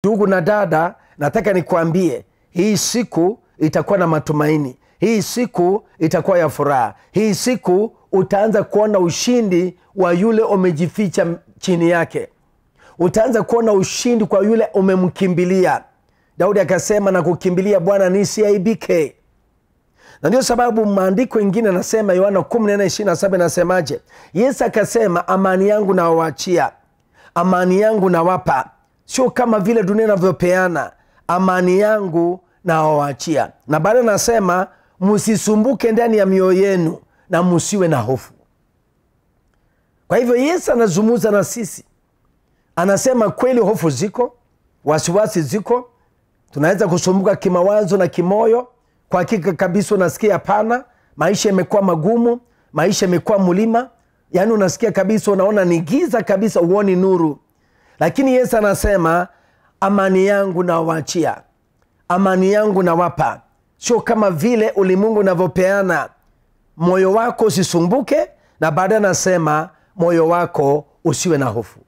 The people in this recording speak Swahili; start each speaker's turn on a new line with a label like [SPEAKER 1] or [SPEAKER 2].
[SPEAKER 1] Ndugu na dada, nataka nikuambie, hii siku itakuwa na matumaini. Hii siku itakuwa ya furaha. Hii siku utaanza kuona ushindi wa yule umejificha chini yake. Utaanza kuona ushindi kwa yule umemkimbilia. Daudi akasema, na kukimbilia Bwana nisiaibike. Na ndio sababu maandiko mengine nasema, Yohana 14:27 nasemaje? Yesu akasema, amani yangu nawaachia, amani yangu nawapa. Sio kama vile dunia inavyopeana, amani yangu nawaachia. Na baada nasema, msisumbuke ndani ya mioyo yenu na msiwe na hofu. Kwa hivyo Yesu anazungumza na sisi. Anasema kweli hofu ziko, wasiwasi ziko, tunaweza kusumbuka kimawazo na kimoyo. Kwa hakika kabisa unasikia hapana, maisha yamekuwa magumu, maisha yamekuwa mlima, yani unasikia kabisa, unaona ni giza kabisa, uoni nuru. Lakini Yesu anasema, amani yangu nawaachia, amani yangu nawapa. Sio kama vile ulimwengu unavyopeana. Moyo wako usisumbuke, na baadaye anasema moyo wako usiwe na hofu.